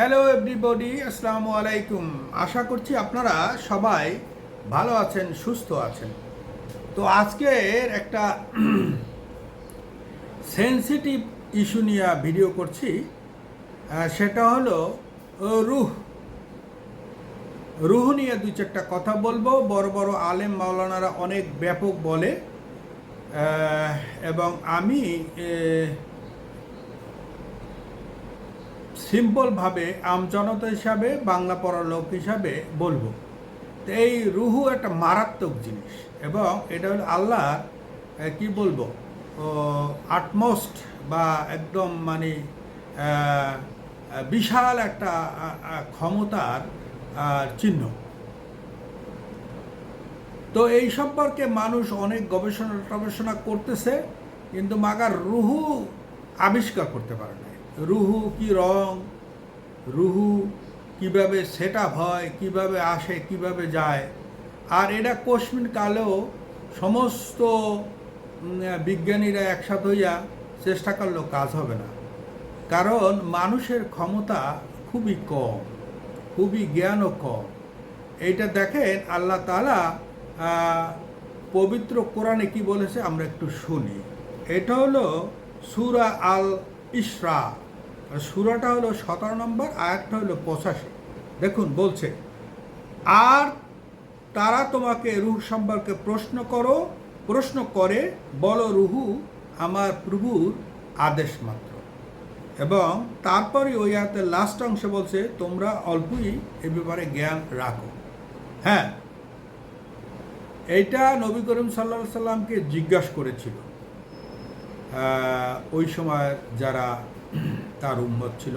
Hello everybody, আসসালামু আলাইকুম। আশা করছি আপনারা সবাই ভালো আছেন, সুস্থ আছেন। তো আজকের একটা সেন্সিটিভ ইস্যু নিয়ে ভিডিও করছি। সেটা হলো রুহ রুহ নিয়ে দুই চারটা কথা বলবো। বড় বড় আলেম মাওলানারা অনেক ব্যাপক বলে, এবং আমি সিম্পলভাবে আমজনতা হিসাবে, বাংলা পড়ার লোক হিসাবে বলবো। তো এই রুহু একটা মারাত্মক জিনিস, এবং এটা হলো আল্লাহর কি বলবো, আটমোস্ট বা একদম মানে বিশাল একটা ক্ষমতার চিহ্ন। তো এই সম্পর্কে মানুষ অনেক গবেষণা করতেছে, কিন্তু মাগার রুহু আবিষ্কার করতে পারে না। রুহু কি রং, রুহু কিভাবে সেট আপ হয়, কিভাবে আসে, কিভাবে যায়, আর এটা কোশ্মিন কালেও সমস্ত বিজ্ঞানীরা একসাথে হইয়া চেষ্টা করলেও কাজ হবে না। কারণ মানুষের ক্ষমতা খুবই কম, খুবই জ্ঞানও কম। এইটা দেখেন আল্লাহ তাআলা পবিত্র কোরআনে কি বলেছে আমরা একটু শুনি। এটা হলো সূরা আল ইসরা, সূরাটা হলো 17 নম্বর, আয়াতটা হলো 85। দেখুন বলছে, আর তারা তোমাকে রূহ সম্পর্কে প্রশ্ন করে বলো, রুহু আমার প্রভুর আদেশ মাত্র। এবং তারপরে ওই আয়াতের লাস্ট অংশে বলছে তোমরা অল্পই এ ব্যাপারে জ্ঞান রাখো। হ্যাঁ, এইটা নবী করিম সাল্লাল্লাহু আলাইহি সাল্লামকে জিজ্ঞাসা করেছিল ওই সময় যারা তার উম্মত ছিল।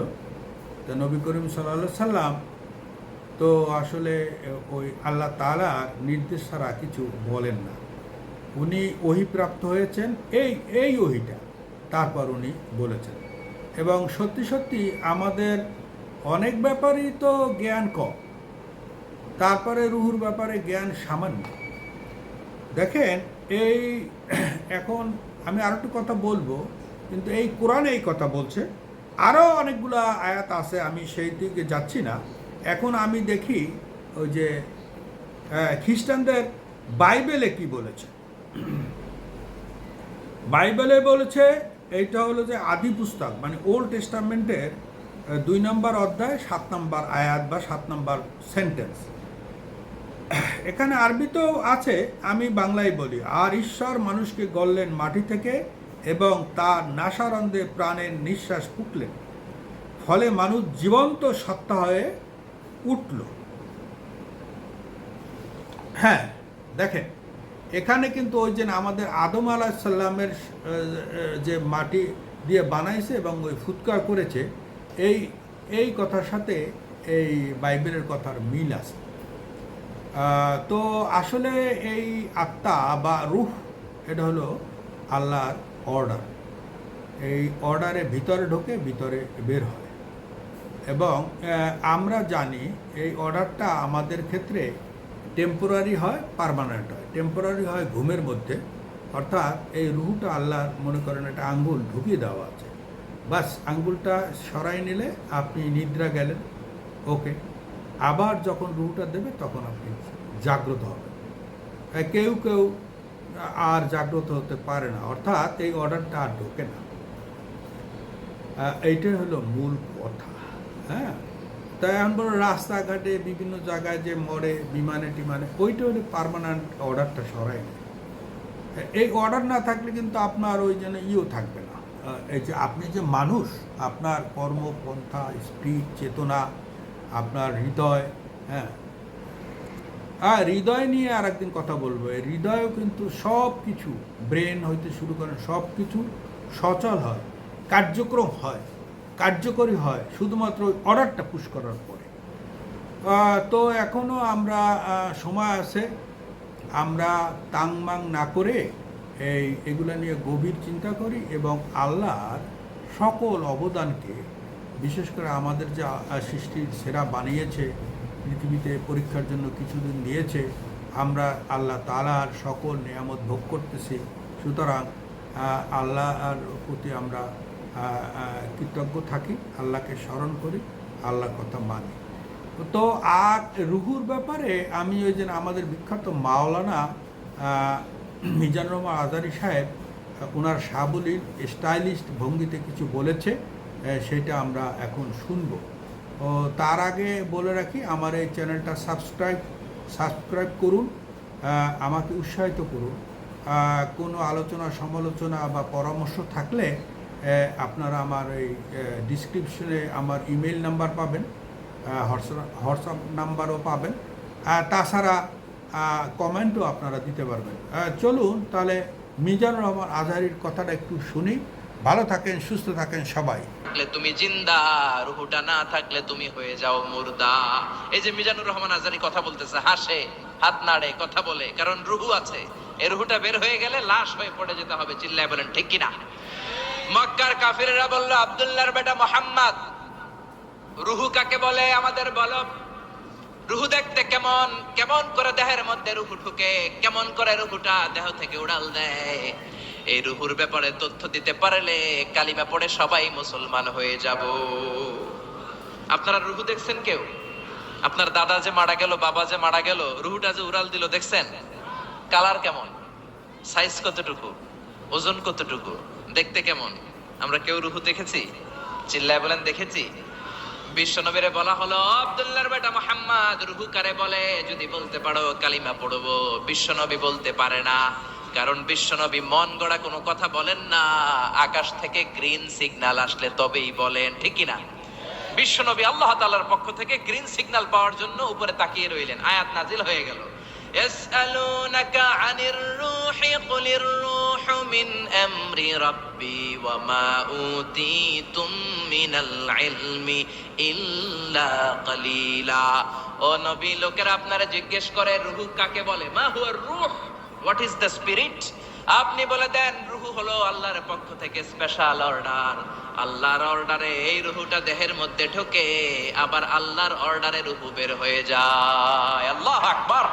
তো নবী করিম সাল্লাল্লাহু আলাইহি সাল্লাম তো আসলে ওই আল্লাহ তাআলার নির্দেশ ছাড়া কিছু বলেন না। উনি ওহীপ্রাপ্ত হয়েছেন, এই ওহীটা তারপর উনি বলেছেন। এবং সত্যি সত্যি আমাদের অনেক ব্যাপারেই তো জ্ঞান কম, তারপরে রুহুর ব্যাপারে জ্ঞান সামান্য। দেখেন এই এখন আমি আরও একটু কথা বলবো, কিন্তু এই কোরআনে এই কথা বলছে। আরও অনেকগুলো আয়াত আছে, আমি সেই দিকে যাচ্ছি না। এখন আমি দেখি ওই যে খ্রিস্টানদের বাইবেলে কি বলেছে। বাইবেলে বলেছে এইটা হলো যে আদি পুস্তক, মানে ওল্ড টেস্টামেন্টের 2 নম্বর অধ্যায় 7 নম্বর আয়াত বা 7 নম্বর সেন্টেন্স। এখানে আরবিতেও আছে, আমি বাংলায় বলি। আর ঈশ্বর মানুষকে গড়লেন মাটি থেকে এবং তার নাসারন্ধে প্রাণের নিঃশ্বাস ফুঁকলেন, ফলে মানুষ জীবন্ত সত্তা হয়ে উঠল। হ্যাঁ, দেখেন এখানে কিন্তু ওই যে আমাদের আদম আলাইহিস সালামের যে মাটি দিয়ে বানাইছে এবং ওই ফুৎকার করেছে, এই এই কথার সাথে এই বাইবেলের কথার মিল আছে। তো আসলে এই আত্মা বা রূহ এটা হলো আল্লাহর অর্ডার। এই অর্ডারে ভিতরে ঢোকে, ভিতরে বের হয়। এবং আমরা জানি এই অর্ডারটা আমাদের ক্ষেত্রে টেম্পোরারি হয়, পার্মানেন্ট হয়। টেম্পোরারি হয় ঘুমের মধ্যে, অর্থাৎ এই রুহুটা আল্লাহর মনে করেন একটা আঙ্গুল ঢুকিয়ে দেওয়া আছে, বাস আঙ্গুলটা সরাই নিলে আপনি নিদ্রা গেলেন, ওকে। আবার যখন রুহুটা দেবে তখন আপনি জাগ্রত হবেন। কেউ কেউ আর জাগ্রত হতে পারে না, অর্থাৎ এই অর্ডারটা আর ঢোকে না। এইটাই হলো মূল কথা। হ্যাঁ, তাই এখন বড় রাস্তাঘাটে বিভিন্ন জায়গায় যে মরে বিমানে টিমানে, ওইটা হলে পার্মানেন্ট অর্ডারটা সরাই নেয়। এই অর্ডার না থাকলে কিন্তু আপনার ওই জন্য থাকবে না। এই যে আপনি যে মানুষ, আপনার কর্মপন্থা, স্পিড, চেতনা, আপনার হৃদয়, হ্যাঁ, হৃদয় নিয়ে আর একদিন কথা বলবো। এই হৃদয়ও কিন্তু সব কিছু, ব্রেন হইতে শুরু করেন সব কিছু সচল হয়, কার্যক্রম হয়, কার্যকরী হয় শুধুমাত্র ওই অর্ডারটা পুশ করার পরে। তো এখনও আমরা সময় আছে, আমরা তাংমাং না করে এগুলা নিয়ে গভীর চিন্তা করি এবং আল্লাহর সকল অবদানকে, বিশেষ করে আমাদের যে সৃষ্টির সেরা বানিয়েছে, পৃথিবীতে পরীক্ষার জন্য কিছুদিন দিয়েছে, আমরা আল্লাহ তাআলার সকল নিয়ামত ভোগ করতেছি। সুতরাং আল্লাহর প্রতি আমরা কৃতজ্ঞ থাকি, আল্লাহকে স্মরণ করি, আল্লাহর কথা মানি। তো আর রুহুর ব্যাপারে আমি ওই যে আমাদের বিখ্যাত মাওলানা মিজানুর রহমান আজারি সাহেব ওনার সাবলীল স্টাইলিস্ট ভঙ্গিতে কিছু বলেছে, সেটা আমরা এখন শুনব। ও তার আগে বলে রাখি, আমার এই চ্যানেলটা সাবস্ক্রাইব করুন, আমাকে উৎসাহিত করুন। কোনো আলোচনা সমালোচনা বা পরামর্শ থাকলে আপনারা আমার এই ডিসক্রিপশনে আমার ইমেল নাম্বার পাবেন, হোয়াটসঅ্যাপ নাম্বারও পাবেন, তাছাড়া কমেন্টও আপনারা দিতে পারবেন। চলুন তাহলে মিজানুর রহমান আজহারীর কথাটা একটু শুনি। ভালো থাকেন, সুস্থ থাকেন সবাই। তুমি জিন্দা, রুহুটা না থাকলে তুমি হয়ে যাও মুর্দা। এই যে মিজানুর রহমান আজহারী কথা বলতেছে, হাসে, হাত নাড়ে, কথা বলে, কারণ রুহু আছে। এই রুহুটা বের হয়ে গেলে লাশ হয়ে পড়ে যেতে হবে। চিল্লায় বলেন ঠিক কিনা? মক্কার কাফিররা বলল, আব্দুল্লাহর বেটা মুহাম্মদ, রুহু কাকে বলে আমাদের বলো। রুহু দেখতে কেমন, কেমন করে দেহের মধ্যে রুহু ঢুকে, কেমন করে রুহুটা দেহ থেকে উড়াল দেয়, এই রুহুর ব্যাপারে তথ্য দিতে পারলে কালিমা পড়ে সবাই মুসলমান হয়ে যাব। আপনারা রুহু দেখছেন কেউ? আপনার দাদা যে মারা গেল, বাবা যে মারা গেল, রুহুটা যে উড়াল দিল, দেখছেন? কালার কেমন, সাইজ কতটুকু, ওজন কতটুকু, দেখতে কেমন? আমরা কেউ রুহু দেখেছি? চিল্লায় বলেন দেখেছি। বিশ্বনবীরে বলা হলো, আব্দুল্লাহর বেটা মুহাম্মদ, রুহু কারে বলে? যদি বলতে পারো কালিমা পড়বো। বিশ্বনবী বলতে পারে না, কারণ বিশ্বনবী মন গড়া কোনো কথা বলেন না। আকাশ থেকে গ্রিন সিগন্যাল আসলে তবেই বলেন, ঠিক কিনা? বিশ্বনবী আল্লাহ তাআলার পক্ষ থেকে গ্রিন সিগন্যাল পাওয়ার জন্য উপরে তাকিয়ে রইলেন, আয়াত নাজিল হয়ে গেল। ইয়াসআলুনাকা আনির রূহি কুলির রূহু মিন আমরি রাব্বি ওয়া মা উতীতুম মিনাল ইলমি ইল্লা কালিলা। ও নবী, লোকেরা আপনারা জিজ্ঞেস করে রূহ কাকে বলে? মা হুয়ার রূহ, হোয়াট ইজ দ্য স্পিরিট? আপনি বলে দেন রুহু হলো আল্লাহর পক্ষ থেকে স্পেশাল অর্ডার। আল্লাহর অর্ডারে এই রুহুটা দেহের মধ্যে ঢোকে, আবার আল্লাহর অর্ডারে রুহু বের হয়ে যায়। আল্লাহু আকবার।